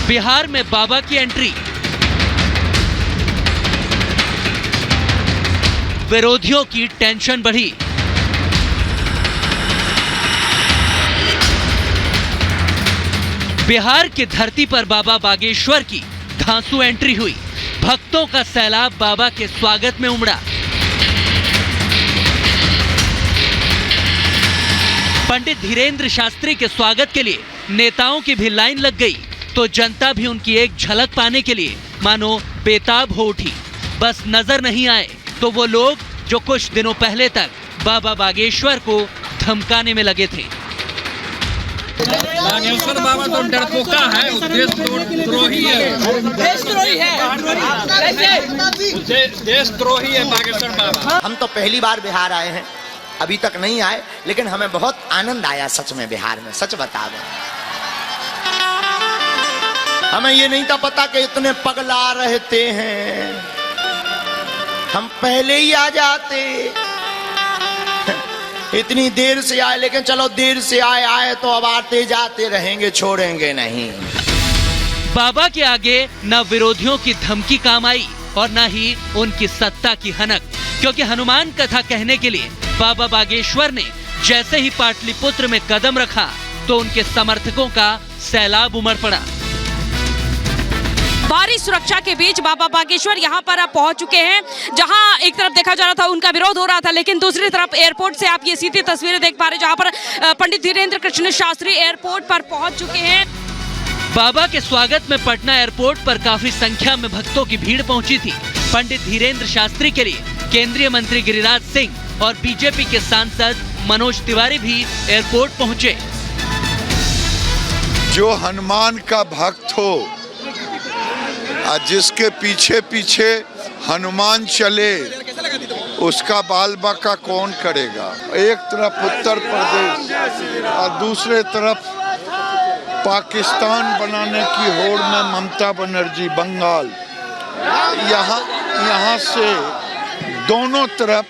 बिहार में बाबा की एंट्री, विरोधियों की टेंशन बढ़ी। बिहार की धरती पर बाबा बागेश्वर की धांसू एंट्री हुई। भक्तों का सैलाब बाबा के स्वागत में उमड़ा। पंडित धीरेन्द्र शास्त्री के स्वागत के लिए नेताओं की भी लाइन लग गई, तो जनता भी उनकी एक झलक पाने के लिए मानो बेताब हो उठी। बस नजर नहीं आए तो वो लोग जो कुछ दिनों पहले तक बाबा बागेश्वर को धमकाने में लगे थे। बागेश्वर बाबा तो डरपोका है, देशद्रोही है, देशद्रोही है बागेश्वर बाबा। हम तो पहली बार बिहार आए हैं, अभी तक नहीं आए, लेकिन हमें बहुत आनंद आया सच में बिहार में। सच बता दें, हमें ये नहीं था पता कि इतने पगला रहते हैं, हम पहले ही आ जाते। इतनी देर से आए, लेकिन चलो देर से आए तो अब आते जाते रहेंगे, छोड़ेंगे नहीं। बाबा के आगे न विरोधियों की धमकी काम आई और न ही उनकी सत्ता की हनक, क्योंकि हनुमान कथा कहने के लिए बाबा बागेश्वर ने जैसे ही पाटलिपुत्र में कदम रखा तो उनके समर्थकों का सैलाब उमड़ पड़ा। भारी सुरक्षा के बीच बाबा बागेश्वर यहाँ पर अब पहुंच चुके हैं, जहां एक तरफ देखा जा रहा था उनका विरोध हो रहा था, लेकिन दूसरी तरफ एयरपोर्ट से आप ये सीधी तस्वीरें देख पा रहे हैं, जहां पर पंडित धीरेन्द्र कृष्ण शास्त्री एयरपोर्ट पर पहुंच चुके हैं। बाबा के स्वागत में पटना एयरपोर्ट पर काफी संख्या में भक्तों की भीड़ पहुंची थी। पंडित धीरेन्द्र शास्त्री के लिए केंद्रीय मंत्री गिरिराज सिंह और बीजेपी के सांसद मनोज तिवारी भी एयरपोर्ट पहुंचे। जो हनुमान का भक्त हो, जिसके पीछे पीछे हनुमान चले, उसका बाल बाका कौन करेगा। एक तरफ उत्तर प्रदेश और दूसरे तरफ पाकिस्तान बनाने की होड़ में ममता बनर्जी बंगाल, यहाँ से दोनों तरफ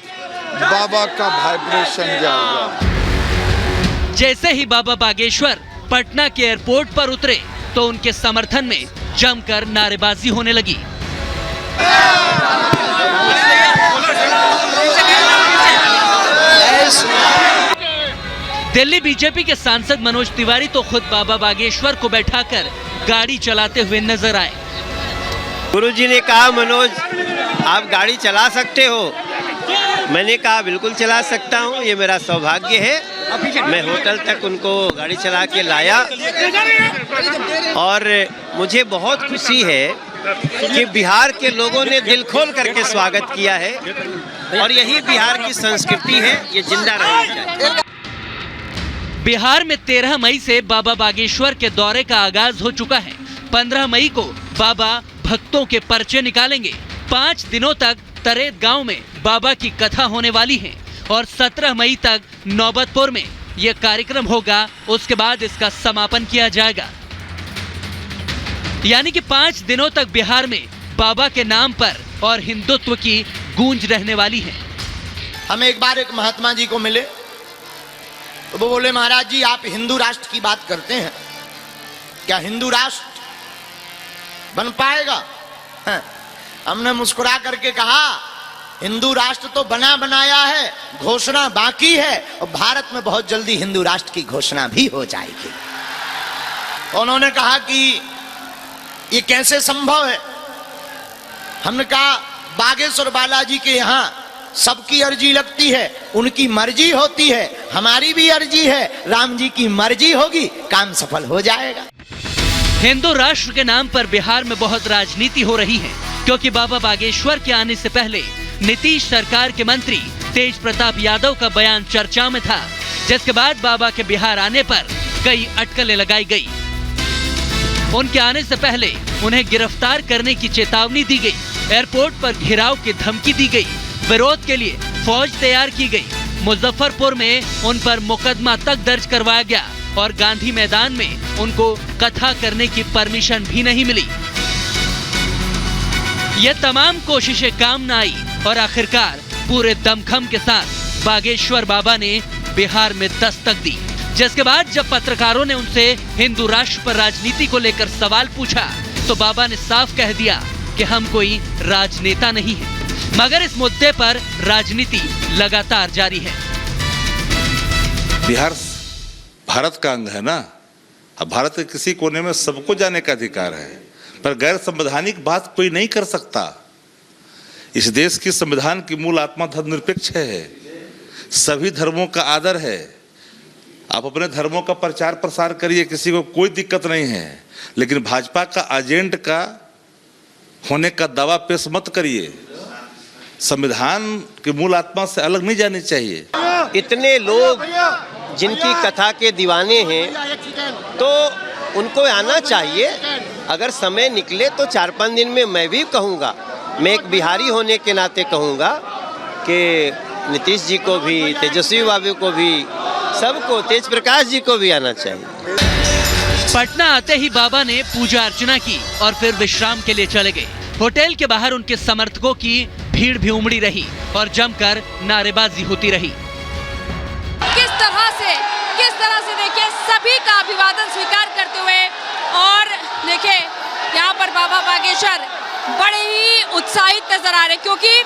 बाबा का वाइब्रेशन जाएगा। जैसे ही बाबा बागेश्वर पटना के एयरपोर्ट पर उतरे तो उनके समर्थन में जमकर नारेबाजी होने लगी। दिल्ली बीजेपी के सांसद मनोज तिवारी तो खुद बाबा बागेश्वर को बैठाकर गाड़ी चलाते हुए नजर आए। गुरुजी ने कहा, मनोज आप गाड़ी चला सकते हो। मैंने कहा बिल्कुल चला सकता हूँ, ये मेरा सौभाग्य है। मैं होटल तक उनको गाड़ी चला के लाया और मुझे बहुत खुशी है कि बिहार के लोगों ने दिल खोल करके स्वागत किया है और यही बिहार की संस्कृति है, ये जिंदा रहेगी। बिहार में 13 मई से बाबा बागेश्वर के दौरे का आगाज हो चुका है। 15 मई को बाबा भक्तों के पर्चे निकालेंगे। 5 दिनों तक तरेत गांव में बाबा की कथा होने वाली है और 17 मई तक नौबतपुर में यह कार्यक्रम होगा। उसके बाद इसका समापन किया जाएगा। यानी कि 5 दिनों तक बिहार में बाबा के नाम पर और हिंदुत्व की गूंज रहने वाली है। हम एक बार एक महात्मा जी को मिले तो वो बोले, महाराज जी आप हिंदू राष्ट्र की बात करते हैं, क्या हिंदू राष्ट्र बन पाएगा? हमने मुस्कुरा करके कहा, हिंदू राष्ट्र तो बना बनाया है, घोषणा बाकी है और भारत में बहुत जल्दी हिंदू राष्ट्र की घोषणा भी हो जाएगी। उन्होंने कहा कि ये कैसे संभव है? हमने कहा बागेश्वर बालाजी के यहाँ सबकी अर्जी लगती है, उनकी मर्जी होती है, हमारी भी अर्जी है, राम जी की मर्जी होगी, काम सफल हो जाएगा। हिंदू राष्ट्र के नाम पर बिहार में बहुत राजनीति हो रही है, क्योंकि बाबा बागेश्वर के आने से पहले नीतीश सरकार के मंत्री तेज प्रताप यादव का बयान चर्चा में था, जिसके बाद बाबा के बिहार आने पर कई अटकलें लगाई गई। उनके आने से पहले उन्हें गिरफ्तार करने की चेतावनी दी गई, एयरपोर्ट पर घेराव की धमकी दी गई, विरोध के लिए फौज तैयार की गई। मुजफ्फरपुर में उन पर मुकदमा तक दर्ज करवाया गया और गांधी मैदान में उनको कथा करने की परमिशन भी नहीं मिली। ये तमाम कोशिशें काम न आई और आखिरकार पूरे दमखम के साथ बागेश्वर बाबा ने बिहार में दस्तक दी। जिसके बाद जब पत्रकारों ने उनसे हिंदू राष्ट्र पर राजनीति को लेकर सवाल पूछा तो बाबा ने साफ कह दिया कि हम कोई राजनेता नहीं है, मगर इस मुद्दे पर राजनीति लगातार जारी है। बिहार भारत का अंग है ना, अब भारत के किसी कोने में सबको जाने का अधिकार है, पर गैर संवैधानिक बात कोई नहीं कर सकता। इस देश की संविधान की मूल आत्मा धर्मनिरपेक्ष है, सभी धर्मों का आदर है। आप अपने धर्मों का प्रचार प्रसार करिए, किसी को कोई दिक्कत नहीं है, लेकिन भाजपा का एजेंट का होने का दावा पेश मत करिए। संविधान की मूल आत्मा से अलग नहीं जानी चाहिए। इतने लोग जिनकी कथा के दीवाने हैं तो उनको आना चाहिए। अगर समय निकले तो 4-5 दिन में मैं भी कहूँगा, मैं एक बिहारी होने के नाते कहूँगा कि नीतीश जी को भी, तेजस्वी बाबू को भी, सबको, तेज प्रकाश जी को भी आना चाहिए। पटना आते ही बाबा ने पूजा अर्चना की और फिर विश्राम के लिए चले गए। होटल के बाहर उनके समर्थकों की भीड़ भी उमड़ी रही और जमकर नारेबाजी होती रही। किस तरह से देखिए सभी का अभिवादन स्वीकार करते हुए, और देखिए यहाँ पर बाबा बागेश्वर बड़े ही उत्साहित नजर आ रहे, क्योंकि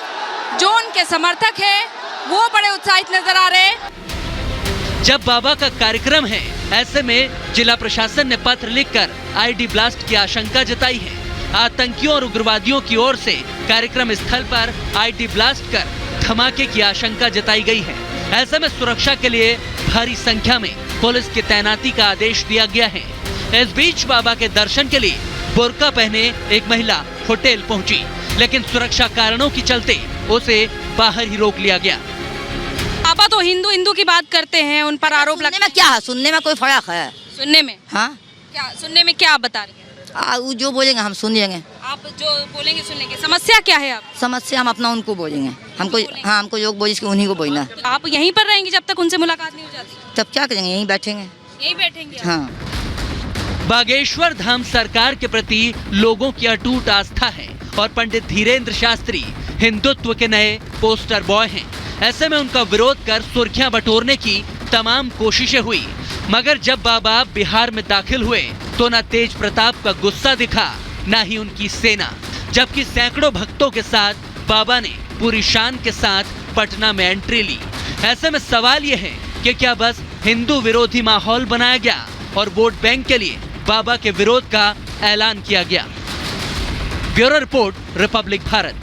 जो उनके समर्थक हैं वो बड़े उत्साहित नजर आ रहे हैं। जब बाबा का कार्यक्रम है, ऐसे में जिला प्रशासन ने पत्र लिखकर आईडी ब्लास्ट की आशंका जताई है। आतंकियों और उग्रवादियों की ओर से कार्यक्रम स्थल पर आईडी ब्लास्ट कर धमाके की आशंका जताई गई है। ऐसे में सुरक्षा के लिए भारी संख्या में पुलिस की तैनाती का आदेश दिया गया है। इस बीच बाबा के दर्शन के लिए बुर्का पहने एक महिला होटल पहुंची, लेकिन सुरक्षा कारणों के चलते उसे बाहर ही रोक लिया गया। बाबा तो हिंदू की बात करते हैं, उन पर आरोप सुनने में क्या है, सुनने में कोई फर्क है? सुनने में हाँ, क्या सुनने में क्या आप बता रहे हैं? वो जो बोलेंगे हम सुन लेंगे। आप जो बोलेंगे सुन लेंगे। समस्या क्या है? आप समस्या हम अपना उनको बोलेंगे, हमको हाँ, हमको लोग बोले कि उन्हीं को बोलना। आप यहीं पर रहेंगे जब तक उनसे मुलाकात नहीं हो जाती? तब क्या करेंगे, यहीं बैठेंगे। यहीं बैठेंगे? हाँ। बागेश्वर धाम सरकार के प्रति लोगों की अटूट आस्था है और पंडित धीरेन्द्र शास्त्री हिंदुत्व के नए पोस्टर बॉय हैं। ऐसे में उनका विरोध कर सुर्खियां बटोरने की तमाम कोशिशें हुई, मगर जब बाबा बिहार में दाखिल हुए तो न तेज प्रताप का गुस्सा दिखा, न ही उनकी सेना, जबकि सैकड़ों भक्तों के साथ बाबा ने पूरी शान के साथ पटना में एंट्री ली। ऐसे में सवाल यह है कि क्या बस हिंदू विरोधी माहौल बनाया गया और वोट बैंक के लिए बाबा के विरोध का ऐलान किया गया? Bureau report, Republic Bharat.